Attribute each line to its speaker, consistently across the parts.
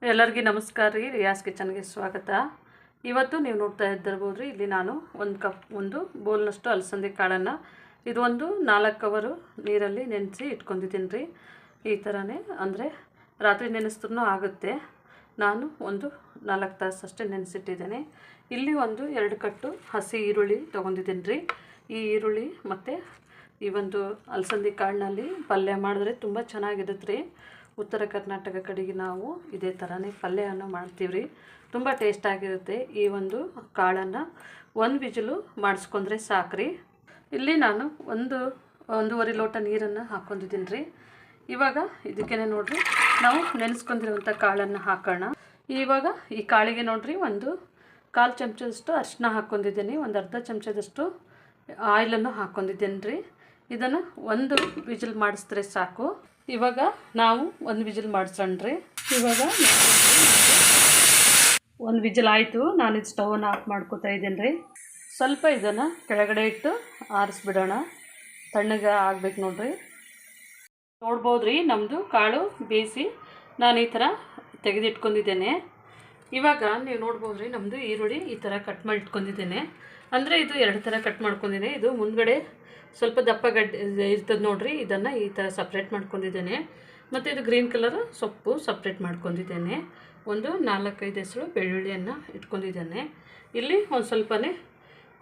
Speaker 1: ಎಲ್ಲರಿಗೂ ನಮಸ್ಕಾರ ರೀ. ರಿಯಾಸ್ ಕಿಚನ್ಗೆ ಸ್ವಾಗತ. ಇವತ್ತು ನೀವು ನೋಡ್ತಾ ಇದ್ದಿರ್ಬೋದು ರೀ, ಇಲ್ಲಿ ನಾನು ಒಂದು ಬೌಲ್ನಷ್ಟು ಅಲಸಂದೆ ಕಾಳನ್ನು ಇದು ಒಂದು 4 ಕವರು ನೀರಲ್ಲಿ ನೆನೆಸಿ ಇಟ್ಕೊಂಡಿದ್ದೀನಿ ರೀ. ಈ ಥರನೇ ಅಂದರೆ ರಾತ್ರಿ ನೆನೆಸಿದ್ರೂ ಆಗುತ್ತೆ. ನಾನು ಒಂದು 4 ತಾಸು ಅಷ್ಟೇ ನೆನೆಸಿಟ್ಟಿದ್ದೇನೆ. ಇಲ್ಲಿ ಒಂದು 2 ಕಟ್ಟು ಹಸಿ ಈರುಳ್ಳಿ ತೊಗೊಂಡಿದ್ದೀನಿ ರೀ. ಈ ಈರುಳ್ಳಿ ಮತ್ತು ಈ ಒಂದು ಅಲಸಂದೆ ಕಾಳಿನಲ್ಲಿ ಪಲ್ಯ ಮಾಡಿದ್ರೆ ತುಂಬ ಚೆನ್ನಾಗಿರುತ್ತೆ ರೀ. ಉತ್ತರ ಕರ್ನಾಟಕ ಕಡೆಗೆ ನಾವು ಇದೇ ಥರನೇ ಪಲ್ಯವನ್ನು ಮಾಡ್ತೀವಿ ರೀ. ತುಂಬ ಟೇಸ್ಟಾಗಿರುತ್ತೆ. ಈ ಒಂದು ಕಾಳನ್ನು 1 ವಿಜಿಲು ಮಾಡಿಸ್ಕೊಂಡ್ರೆ ಸಾಕ್ರಿ. ಇಲ್ಲಿ ನಾನು ಒಂದೂವರೆ ಲೋಟ ನೀರನ್ನು ಹಾಕ್ಕೊಂಡಿದ್ದೀನಿ ರೀ. ಇವಾಗ ಇದಕ್ಕೇ ನೋಡಿರಿ, ನಾವು ನೆನೆಸ್ಕೊಂಡಿರುವಂಥ ಕಾಳನ್ನು ಹಾಕೋಣ. ಇವಾಗ ಈ ಕಾಳಿಗೆ ನೋಡಿರಿ, ಒಂದು 1/4 ಚಮಚದಷ್ಟು ಅರಿಶಿನ ಹಾಕ್ಕೊಂಡಿದ್ದೀನಿ, ಒಂದು ಅರ್ಧ ಚಮಚದಷ್ಟು ಆಯಿಲನ್ನು ಹಾಕ್ಕೊಂಡಿದ್ದೀನಿ ರೀ. ಇದನ್ನು 1 ವಿಜಿಲ್ ಮಾಡಿಸಿದ್ರೆ ಸಾಕು. ಇವಾಗ ನಾವು 1 ವಿಜಿಲ್ ಮಾಡಿಸೋಣ್ರಿ. ಇವಾಗ 1 ವಿಜಿಲ್ ಆಯಿತು. ನಾನು ಇದು ಸ್ಟವನ್ನು ಆಫ್ ಮಾಡ್ಕೋತಾ ಇದ್ದೇನೆ ರೀ. ಸ್ವಲ್ಪ ಇದನ್ನು ಕೆಳಗಡೆ ಇಟ್ಟು ಆರಿಸ್ಬಿಡೋಣ. ತಣ್ಣಗೆ ಆಗ್ಬೇಕು ನೋಡ್ರಿ. ನೋಡ್ಬೋದು ರೀ, ನಮ್ಮದು ಕಾಳು ಬೇಯಿಸಿ ನಾನು ಈ ಥರ ತೆಗೆದಿಟ್ಕೊಂಡಿದ್ದೇನೆ. ಇವಾಗ ನೀವು ನೋಡ್ಬೋದು ರೀ, ನಮ್ಮದು ಈರುಳ್ಳಿ ಈ ಥರ ಕಟ್ ಮಾಡಿ ಇಟ್ಕೊಂಡಿದ್ದೇನೆ. ಅಂದರೆ ಇದು 2 ಥರ ಕಟ್ ಮಾಡ್ಕೊಂಡಿದ್ದೇನೆ. ಇದು ಮುಂದ್ಗಡೆ ಸ್ವಲ್ಪ ದಪ್ಪ ಗಡ್ಡೆ ಇರ್ತದೆ ನೋಡಿರಿ, ಇದನ್ನು ಈ ಥರ ಸಪ್ರೇಟ್ ಮಾಡ್ಕೊಂಡಿದ್ದೇನೆ. ಮತ್ತು ಇದು ಗ್ರೀನ್ ಕಲರ್ ಸೊಪ್ಪು ಸಪ್ರೇಟ್ ಮಾಡ್ಕೊಂಡಿದ್ದೇನೆ. ಒಂದು 4-5 ಹೆಸರು ಬೆಳ್ಳುಳ್ಳಿಯನ್ನು ಇಟ್ಕೊಂಡಿದ್ದೇನೆ. ಇಲ್ಲಿ ಒಂದು ಸ್ವಲ್ಪನೇ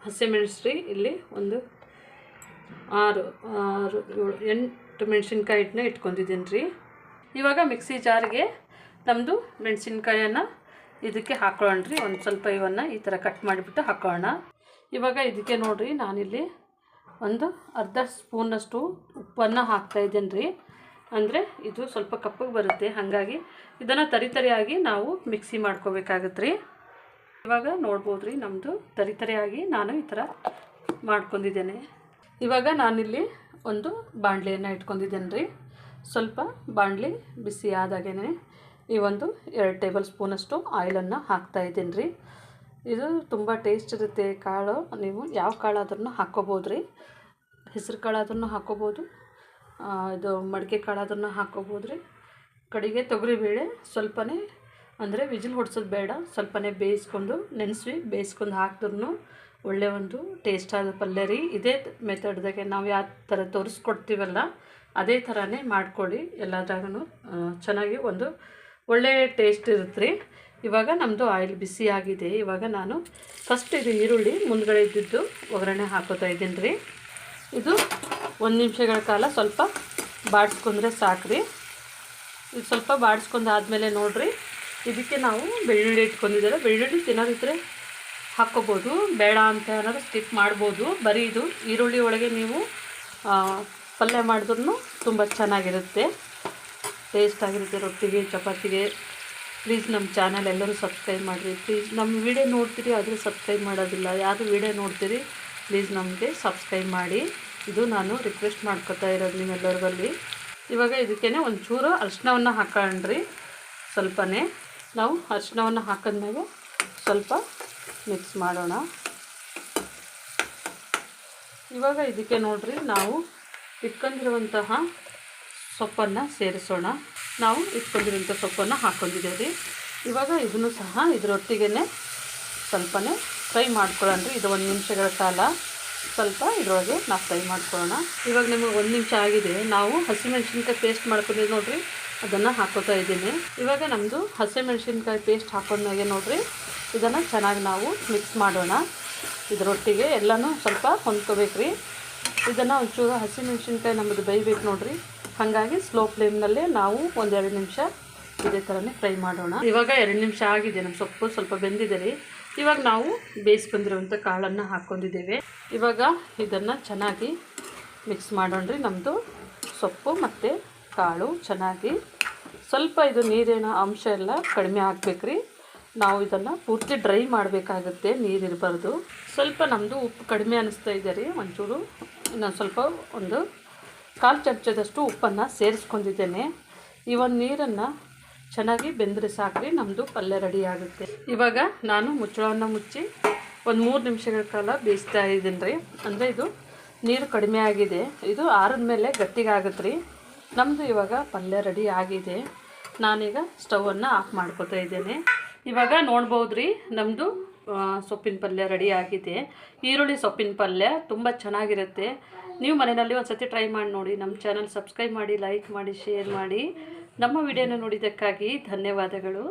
Speaker 1: ಹಸಿಮೆಣಸು ರೀ. ಇಲ್ಲಿ ಒಂದು 6-7-8 ಮೆಣಸಿನ್ಕಾಯಿನ ಇಟ್ಕೊಂಡಿದ್ದೀನಿ ರೀ. ಇವಾಗ ಮಿಕ್ಸಿ ಜಾರ್ಗೆ ನಮ್ಮದು ಮೆಣಸಿನ್ಕಾಯನ್ನು ಇದಕ್ಕೆ ಹಾಕೊಳ್ಳೋಣ ರೀ. ಒಂದು ಸ್ವಲ್ಪ ಇವನ್ನು ಈ ಥರ ಕಟ್ ಮಾಡಿಬಿಟ್ಟು ಹಾಕೋಣ. ಇವಾಗ ಇದಕ್ಕೆ ನೋಡಿರಿ, ನಾನಿಲ್ಲಿ ಒಂದು ಅರ್ಧ ಸ್ಪೂನಷ್ಟು ಉಪ್ಪನ್ನು ಹಾಕ್ತಾಯಿದ್ದೇನೆ ರೀ. ಅಂದರೆ ಇದು ಸ್ವಲ್ಪ ಕಪ್ಪಗೆ ಬರುತ್ತೆ, ಹಾಗಾಗಿ ಇದನ್ನು ತರಿಯಾಗಿ ನಾವು ಮಿಕ್ಸಿ ಮಾಡ್ಕೋಬೇಕಾಗತ್ತೆ ರೀ. ಇವಾಗ ನೋಡ್ಬೋದು ರೀ, ನಮ್ಮದು ತರಿಯಾಗಿ ನಾನು ಈ ಥರ ಮಾಡ್ಕೊಂಡಿದ್ದೇನೆ. ಇವಾಗ ನಾನಿಲ್ಲಿ ಒಂದು ಬಾಣಲೆಯನ್ನು ಇಟ್ಕೊಂಡಿದ್ದೇನೆ ರೀ. ಸ್ವಲ್ಪ ಬಾಣಲೆ ಬಿಸಿ ಆದಾಗೇ ಈ ಒಂದು 2 ಟೇಬಲ್ ಸ್ಪೂನಷ್ಟು ಆಯಿಲನ್ನು ಹಾಕ್ತಾಯಿದ್ದೀನಿ ರೀ. ಇದು ತುಂಬ ಟೇಸ್ಟ್ ಇರುತ್ತೆ ಕಾಳು. ನೀವು ಯಾವ ಕಾಳಾದ್ರೂ ಹಾಕ್ಕೋಬೋದು ರೀ. ಹೆಸರು ಕಾಳಾದ್ರೂ ಹಾಕ್ಕೋಬೋದು, ಇದು ಮಡಿಕೆ ಕಾಳಾದ್ರೂ ಹಾಕ್ಕೋಬೋದು ರೀ. ಕಡೆಗೆ ತೊಗರಿಬೇಳೆ ಸ್ವಲ್ಪನೇ, ಅಂದರೆ ವಿಜಿಲ್ ಹೊಡ್ಸೋದು ಬೇಡ, ಸ್ವಲ್ಪನೇ ಬೇಯಿಸ್ಕೊಂಡು ಬೇಯಿಸ್ಕೊಂಡು ಹಾಕಿದ್ರೂ ಒಳ್ಳೆ ಒಂದು ಟೇಸ್ಟ್ ಆದ ಪಲ್ಯ ರೀ. ಇದೇ ಮೆಥಡ್ದಾಗೆ ನಾವು ಯಾವ ಥರ ತೋರಿಸ್ಕೊಡ್ತೀವಲ್ಲ ಅದೇ ಥರನೇ ಮಾಡ್ಕೊಳ್ಳಿ. ಎಲ್ಲದ್ರಾಗೂ ಚೆನ್ನಾಗಿ ಒಂದು ಒಳ್ಳೆ ಟೇಸ್ಟ್ ಇರುತ್ತೆ ರೀ. ಇವಾಗ ನಮ್ಮದು ಆಯಿಲ್ ಬಿಸಿ ಆಗಿದೆ. ಇವಾಗ ನಾನು ಫಸ್ಟ್ ಇದು ಈರುಳ್ಳಿ ಮುಂದ್ಗಡೆ ಇದ್ದಿದ್ದು ಒಗ್ಗರಣೆ ಹಾಕೋತಾ ಇದ್ದೀನಿ ರೀ. ಇದು 1 ನಿಮಿಷಗಳ ಕಾಲ ಸ್ವಲ್ಪ ಬಾಡಿಸ್ಕೊಂಡ್ರೆ ಸಾಕ್ರಿ. ಇದು ಸ್ವಲ್ಪ ಬಾಡಿಸ್ಕೊಂಡಾದ್ಮೇಲೆ ನೋಡಿರಿ, ಇದಕ್ಕೆ ನಾವು ಬೆಳ್ಳುಳ್ಳಿ ಇಟ್ಕೊಂಡಿದ್ದಾರೆ. ಬೆಳ್ಳುಳ್ಳಿ ತಿನ್ನೋದಿದ್ರೆ ಹಾಕ್ಕೋಬೋದು, ಬೇಡ ಅಂತ ಏನಾದರೂ ಸ್ಕಿಪ್ ಮಾಡ್ಬೋದು. ಬರೀ ಇದು ಈರುಳ್ಳಿ ಒಳಗೆ ನೀವು ಪಲ್ಯ ಮಾಡಿದ್ರೂ ತುಂಬ ಚೆನ್ನಾಗಿರುತ್ತೆ, ಟೇಸ್ಟಾಗಿರುತ್ತೆ ರೊಟ್ಟಿಗೆ ಚಪಾತಿಗೆ. ಪ್ಲೀಸ್ ನಮ್ಮ ಚಾನಲ್ ಎಲ್ಲರೂ ಸಬ್ಸ್ಕ್ರೈಬ್ ಮಾಡಿರಿ. ಪ್ಲೀಸ್ ನಮ್ಮ ವಿಡಿಯೋ ನೋಡ್ತೀರಿ ಆದರೆ ಸಬ್ಸ್ಕ್ರೈಬ್ ಮಾಡೋದಿಲ್ಲ. ಯಾರು ವಿಡಿಯೋ ನೋಡ್ತೀರಿ ಪ್ಲೀಸ್ ನಮಗೆ ಸಬ್ಸ್ಕ್ರೈಬ್ ಮಾಡಿ. ಇದು ನಾನು ರಿಕ್ವೆಸ್ಟ್ ಮಾಡ್ಕೊತಾ ಇರೋದು ನಿಮ್ಮೆಲ್ಲರಲ್ಲಿ. ಇವಾಗ ಇದಕ್ಕೇ ಒಂಚೂರು ಅರಿಶಿನವನ್ನು ಹಾಕೊಳ್ಳ್ರಿ. ಸ್ವಲ್ಪನೇ ನಾವು ಅರಿಶಿನವನ್ನು ಹಾಕಿದ್ಮೇಲೆ ಸ್ವಲ್ಪ ಮಿಕ್ಸ್ ಮಾಡೋಣ. ಇವಾಗ ಇದಕ್ಕೆ ನೋಡಿರಿ, ನಾವು ಇಟ್ಕೊಂಡಿರುವಂತಹ ಸೊಪ್ಪನ್ನು ಸೇರಿಸೋಣ. ನಾವು ಇಟ್ಕೊಂಡಿರುವಂಥ ಸೊಪ್ಪನ್ನು ಹಾಕ್ಕೊಂಡಿದ್ದೇವೆ ರೀ. ಇವಾಗ ಇದನ್ನು ಸಹ ಇದರೊಟ್ಟಿಗೆ ಸ್ವಲ್ಪನೇ ಫ್ರೈ ಮಾಡ್ಕೊಳ್ಳೋಣ ರೀ. ಇದು 1 ನಿಮಿಷಗಳ ಕಾಲ ಸ್ವಲ್ಪ ಇದರೊಳಗೆ ನಾವು ಫ್ರೈ ಮಾಡ್ಕೊಳ್ಳೋಣ. ಇವಾಗ ನಿಮಗೆ 1 ನಿಮಿಷ ಆಗಿದೆ. ನಾವು ಹಸಿಮೆಣ್ಸಿನ್ಕಾಯಿ ಪೇಸ್ಟ್ ಮಾಡ್ಕೊಂಡಿದ್ದು ನೋಡಿರಿ, ಅದನ್ನು ಹಾಕೋತಾ ಇದ್ದೀನಿ. ಇವಾಗ ನಮ್ಮದು ಹಸಿಮೆಣ್ಸಿನ್ಕಾಯಿ ಪೇಸ್ಟ್ ಹಾಕೊಂಡಾಗೆ ನೋಡಿರಿ, ಇದನ್ನು ಚೆನ್ನಾಗಿ ನಾವು ಮಿಕ್ಸ್ ಮಾಡೋಣ. ಇದರೊಟ್ಟಿಗೆ ಎಲ್ಲನೂ ಸ್ವಲ್ಪ ಹೊಂದ್ಕೋಬೇಕು ರೀ. ಇದನ್ನು ಒಂಚೂರು ಹಸಿಮೆಣ್ಸಿನ್ಕಾಯಿ ನಮ್ಮದು ಬೇಯಬೇಕು ನೋಡಿರಿ, ಹಾಗಾಗಿ ಸ್ಲೋ ಫ್ಲೇಮ್ನಲ್ಲೇ ನಾವು 1-2 ನಿಮಿಷ ಇದೇ ಥರನೇ ಫ್ರೈ ಮಾಡೋಣ. ಇವಾಗ 2 ನಿಮಿಷ ಆಗಿದೆ, ನಮ್ಮ ಸೊಪ್ಪು ಸ್ವಲ್ಪ ಬೆಂದಿದೆ ರೀ. ಇವಾಗ ನಾವು ಬೇಯಿಸ್ಕೊಂಡಿರುವಂಥ ಕಾಳನ್ನು ಹಾಕ್ಕೊಂಡಿದ್ದೇವೆ. ಇವಾಗ ಇದನ್ನು ಚೆನ್ನಾಗಿ ಮಿಕ್ಸ್ ಮಾಡೋಣ ರೀ. ನಮ್ಮದು ಸೊಪ್ಪು ಮತ್ತು ಕಾಳು ಚೆನ್ನಾಗಿ ಸ್ವಲ್ಪ ಇದು ನೀರಿನ ಅಂಶ ಎಲ್ಲ ಕಡಿಮೆ ಆಗಬೇಕು ರೀ. ನಾವು ಇದನ್ನು ಪೂರ್ತಿ ಡ್ರೈ ಮಾಡಬೇಕಾಗುತ್ತೆ, ನೀರಿರಬಾರ್ದು. ಸ್ವಲ್ಪ ನಮ್ಮದು ಉಪ್ಪು ಕಡಿಮೆ ಅನ್ನಿಸ್ತಾ ಇದೆ ರೀ. ಒಂಚೂರು ಇನ್ನೊಂದು ಸ್ವಲ್ಪ ಒಂದು 1/4 ಚಮಚದಷ್ಟು ಉಪ್ಪನ್ನು ಸೇರಿಸ್ಕೊಂಡಿದ್ದೇನೆ. ಈ ಒಂದು ನೀರನ್ನು ಚೆನ್ನಾಗಿ ಬೆಂದರೆ ಸಾಕ್ರಿ, ನಮ್ಮದು ಪಲ್ಯ ರೆಡಿ ಆಗುತ್ತೆ. ಇವಾಗ ನಾನು ಮುಚ್ಚಳವನ್ನು ಮುಚ್ಚಿ ಒಂದು 3 ನಿಮಿಷಗಳ ಕಾಲ ಬೇಯಿಸ್ತಾ ಇದ್ದೀನಿ ರೀ. ಅಂದರೆ ಇದು ನೀರು ಕಡಿಮೆ ಆಗಿದೆ, ಇದು ಆರಿದ ಮೇಲೆ ಗಟ್ಟಿಗೆ ಆಗುತ್ತೆ ರೀ. ನಮ್ಮದು ಇವಾಗ ಪಲ್ಯ ರೆಡಿ ಆಗಿದೆ. ನಾನೀಗ ಸ್ಟವನ್ನು ಆಫ್ ಮಾಡ್ಕೋತಾ ಇದ್ದೇನೆ. ಇವಾಗ ನೋಡ್ಬೋದು ರೀ, ನಮ್ಮದು ಸೊಪ್ಪಿನ ಪಲ್ಯ ರೆಡಿ ಆಗಿದೆ. ಈರುಳ್ಳಿ ಸೊಪ್ಪಿನ ಪಲ್ಯ ತುಂಬ ಚೆನ್ನಾಗಿರುತ್ತೆ. ನೀವು ಮನೆಯಲ್ಲಿ ಒಂದು ಸತಿ ಟ್ರೈ ಮಾಡಿ ನೋಡಿ. ನಮ್ಮ ಚಾನಲ್ ಸಬ್ಸ್ಕ್ರೈಬ್ ಮಾಡಿ, ಲೈಕ್ ಮಾಡಿ, ಶೇರ್ ಮಾಡಿ. ನಮ್ಮ ವಿಡಿಯೋನ ನೋಡಿದ್ದಕ್ಕಾಗಿ ಧನ್ಯವಾದಗಳು.